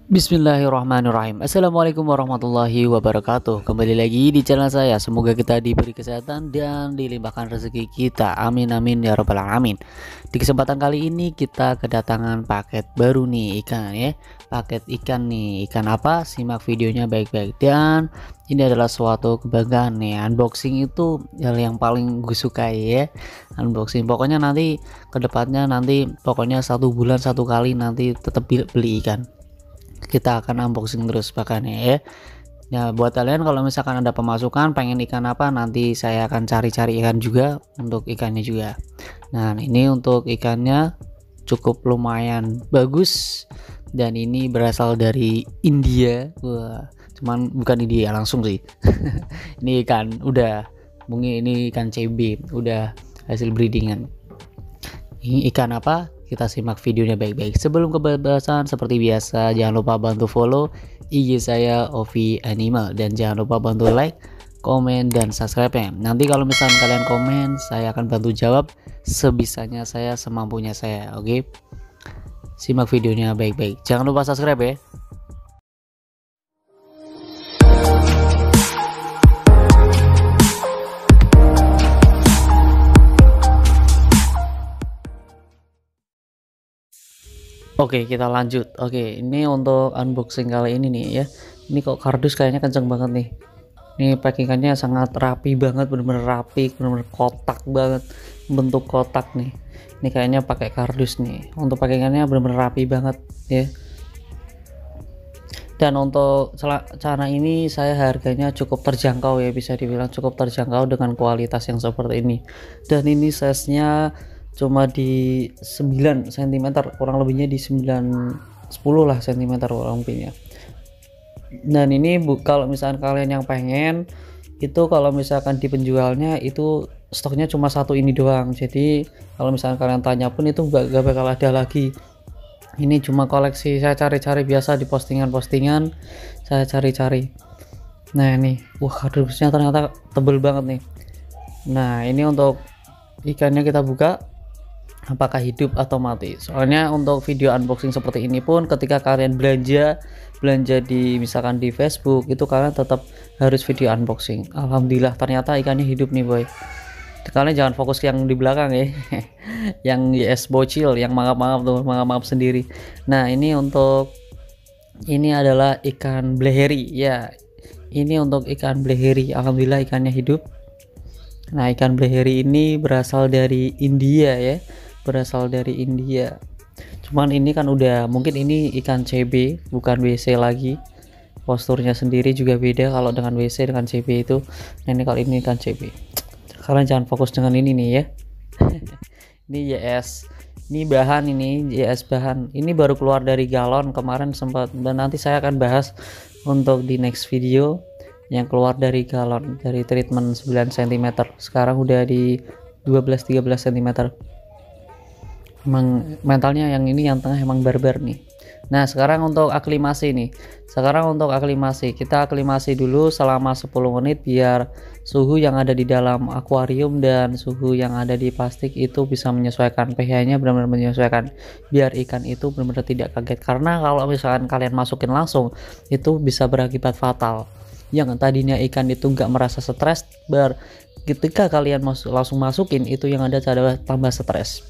Bismillahirrahmanirrahim. Assalamualaikum warahmatullahi wabarakatuh. Kembali lagi di channel saya. Semoga kita diberi kesehatan dan dilimpahkan rezeki kita. Amin amin ya rabbal alamin. Di kesempatan kali ini kita kedatangan paket baru nih, ikan ya. Paket ikan nih. Ikan apa? Simak videonya baik-baik. Dan ini adalah suatu kebanggaan nih. Unboxing itu hal yang paling gue sukai ya. Unboxing. Pokoknya nanti kedepannya pokoknya 1 bulan 1 kali nanti tetap beli ikan. Kita akan unboxing terus makanya ya. Nah, buat kalian kalau misalkan ada pemasukan pengen ikan apa, nanti saya akan cari-cari ikan juga untuk ikannya juga. Nah, ini untuk ikannya cukup lumayan bagus dan ini berasal dari India. Wah, cuman bukan India langsung sih. Ini ikan udah, mungkin ini ikan CB udah hasil breedingan. Ini ikan apa? Kita simak videonya baik-baik. Sebelum ke pembahasan, seperti biasa jangan lupa bantu follow IG saya Ovi Animal dan jangan lupa bantu like, komen, dan subscribe-nya. Nanti kalau misalnya kalian komen, saya akan bantu jawab sebisanya saya, semampunya saya. Oke? Simak videonya baik-baik. Jangan lupa subscribe ya. Oke, kita lanjut. Oke, ini untuk unboxing kali ini nih ya. Ini kok kardus kayaknya kenceng banget nih. Ini packingannya sangat rapi banget, bener-bener rapi, bener-bener kotak banget, bentuk kotak nih. Ini kayaknya pakai kardus nih. Untuk packingannya bener-bener rapi banget ya. Dan untuk celana ini saya harganya cukup terjangkau ya, bisa dibilang cukup terjangkau dengan kualitas yang seperti ini. Dan ini size-nya cuma di 9 cm, kurang lebihnya di 9 10 lah cm kurang lebihnya. Dan ini kalau misalkan kalian yang pengen itu, kalau misalkan di penjualnya itu stoknya cuma satu ini doang, jadi kalau misalkan kalian tanya pun itu gak bakal ada lagi. Ini cuma koleksi, saya cari-cari biasa di postingan-postingan, saya cari-cari. Nah ini, wah kardusnya ternyata tebel banget nih. Nah ini untuk ikannya kita buka, apakah hidup atau mati. Soalnya untuk video unboxing seperti ini pun ketika kalian belanja di misalkan di Facebook itu kalian tetap harus video unboxing. Alhamdulillah ternyata ikannya hidup nih boy. Kalian jangan fokus yang di belakang ya. Yang yes bocil, yang mangap-mangap tuh, mangap-mangap sendiri. Nah ini untuk, ini adalah ikan bleheri ya. Ini untuk ikan bleheri. Alhamdulillah ikannya hidup. Nah ikan bleheri ini berasal dari India ya, berasal dari India. Cuman ini kan udah, mungkin ini ikan CB bukan WC lagi, posturnya sendiri juga beda kalau dengan WC dengan CB itu. Nah ini kalau ini ikan CB, kalian jangan fokus dengan ini nih ya. Ini YS, ini bahan, ini YS bahan, ini baru keluar dari galon kemarin sempat, dan nanti saya akan bahas untuk di next video yang keluar dari galon, dari treatment 9 cm, sekarang udah di 12-13 cm. Emang mentalnya yang ini, yang tengah emang barbar nih. Nah sekarang untuk aklimasi nih, kita aklimasi dulu selama 10 menit biar suhu yang ada di dalam akuarium dan suhu yang ada di plastik itu bisa menyesuaikan, pH-nya benar-benar menyesuaikan, biar ikan itu benar-benar tidak kaget. Karena kalau misalkan kalian masukin langsung itu bisa berakibat fatal. Yang tadinya ikan itu nggak merasa stres, ketika kalian langsung masukin itu yang ada adalah tambah stres.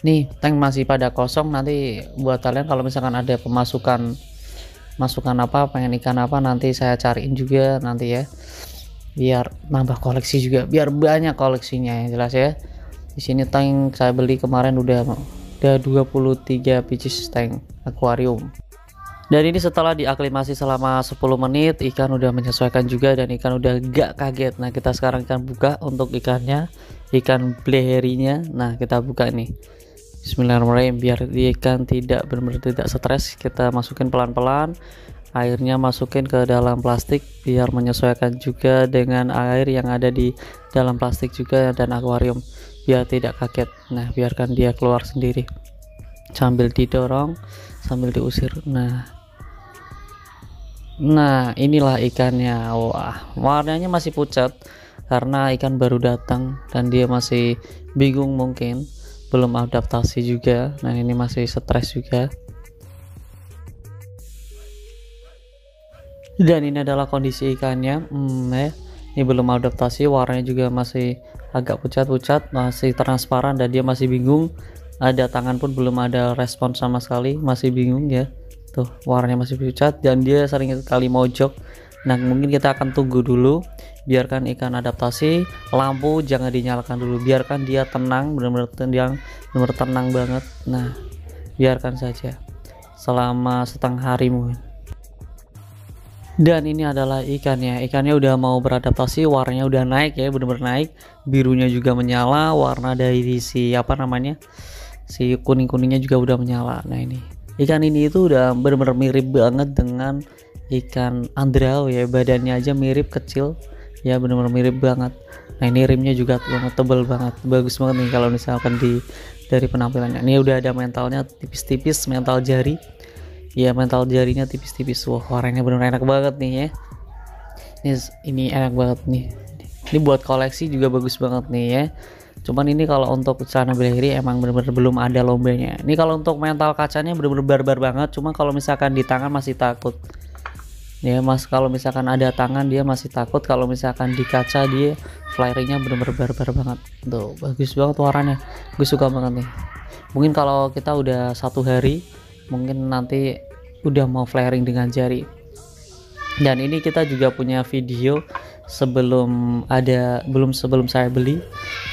Nih tank masih pada kosong, nanti buat kalian kalau misalkan ada masukan apa, pengen ikan apa, nanti saya cariin juga nanti ya, biar nambah koleksi juga, biar banyak koleksinya yang jelas ya. Di sini tank saya beli kemarin udah 23 pieces tank akuarium. Dan ini setelah diaklimasi selama 10 menit ikan udah menyesuaikan juga dan ikan udah gak kaget. Nah kita sekarang akan buka untuk ikannya, ikan bleherinya. Nah kita buka nih, bismillahirrahmanirrahim, biar ikan tidak benar-benar tidak stres. Kita masukin pelan-pelan, airnya masukin ke dalam plastik biar menyesuaikan juga dengan air yang ada di dalam plastik juga dan akuarium, biar tidak kaget. Nah biarkan dia keluar sendiri sambil didorong, sambil diusir. Nah inilah ikannya. Wah warnanya masih pucat karena ikan baru datang dan dia masih bingung, mungkin belum adaptasi juga. Nah ini masih stres juga. Dan ini adalah kondisi ikannya. Ini belum adaptasi, warnanya juga masih agak pucat-pucat, masih transparan, dan dia masih bingung. Ada tangan pun belum ada respon sama sekali, masih bingung ya. Tuh, warnanya masih pucat dan dia sering sekali mojok. Nah, mungkin kita akan tunggu dulu, biarkan ikan adaptasi. Lampu jangan dinyalakan dulu, biarkan dia tenang, benar-benar tenang banget. Nah, biarkan saja selama setengah hari mungkin. Dan ini adalah ikannya udah mau beradaptasi, warnanya udah naik ya, benar-benar naik, birunya juga menyala, warna dari si si kuning-kuningnya juga udah menyala. Nah, ini ikan ini itu udah benar-benar mirip banget dengan ikan andrau ya, badannya aja mirip, kecil ya, benar-benar mirip banget. Nah, ini rimnya juga tebel banget, bagus banget nih kalau misalkan dari penampilannya. Ini udah ada mentalnya tipis-tipis, mental jari ya, mental jarinya tipis-tipis. Wah, warnanya benar-benar enak banget nih ya. Ini enak banget nih. Ini buat koleksi juga bagus banget nih ya. Cuman ini kalau untuk celana Blackberry emang benar-benar belum ada lombanya. Ini kalau untuk mental kacanya benar-benar barbar banget. Cuma kalau misalkan di tangan masih takut. Ya mas, kalau misalkan ada tangan dia masih takut. Kalau misalkan di kaca dia flaringnya benar-benar barbar banget. Tuh, bagus banget warnanya. Gue suka banget nih. Mungkin kalau kita udah 1 hari, mungkin nanti udah mau flaring dengan jari. Dan ini kita juga punya video sebelum saya beli,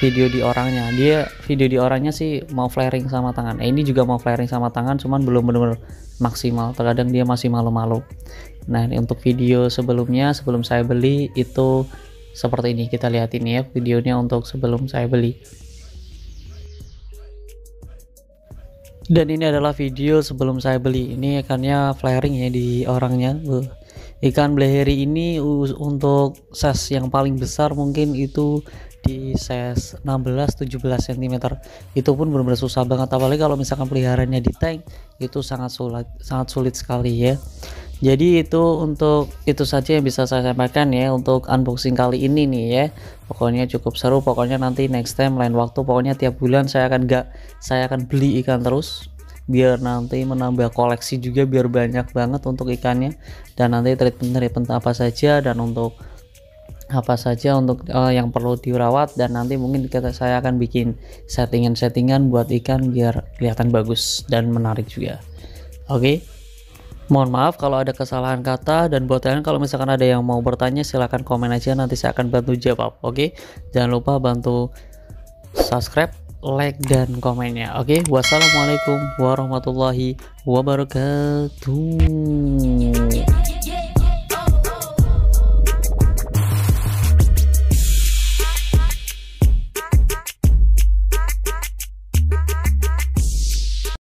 video di orangnya. Video di orangnya sih mau flaring sama tangan. Ini juga mau flaring sama tangan, cuman belum benar-benar maksimal. Terkadang dia masih malu-malu. Nah, ini untuk video sebelumnya, sebelum saya beli itu seperti ini. Kita lihat ini ya videonya untuk sebelum saya beli. Dan ini adalah video sebelum saya beli. Ini ikannya flaring ya di orangnya. Ikan Blackberry ini untuk size yang paling besar mungkin itu di size 16-17 cm. Itu pun benar-benar susah banget, apalagi kalau misalkan peliharaannya di tank, itu sangat sulit sekali ya. Jadi itu saja yang bisa saya sampaikan ya untuk unboxing kali ini nih ya. Pokoknya cukup seru. Pokoknya nanti next time lain waktu, pokoknya tiap bulan saya akan beli ikan terus, biar nanti menambah koleksi juga, biar banyak banget untuk ikannya. Dan nanti treatment apa saja dan untuk apa saja untuk yang perlu dirawat. Dan nanti mungkin saya akan bikin settingan buat ikan biar kelihatan bagus dan menarik juga. Oke. Mohon maaf kalau ada kesalahan kata, dan buat kalian kalau misalkan ada yang mau bertanya silahkan komen aja, nanti saya akan bantu jawab. Oke, jangan lupa bantu subscribe, like, dan komennya. Oke, wassalamualaikum warahmatullahi wabarakatuh.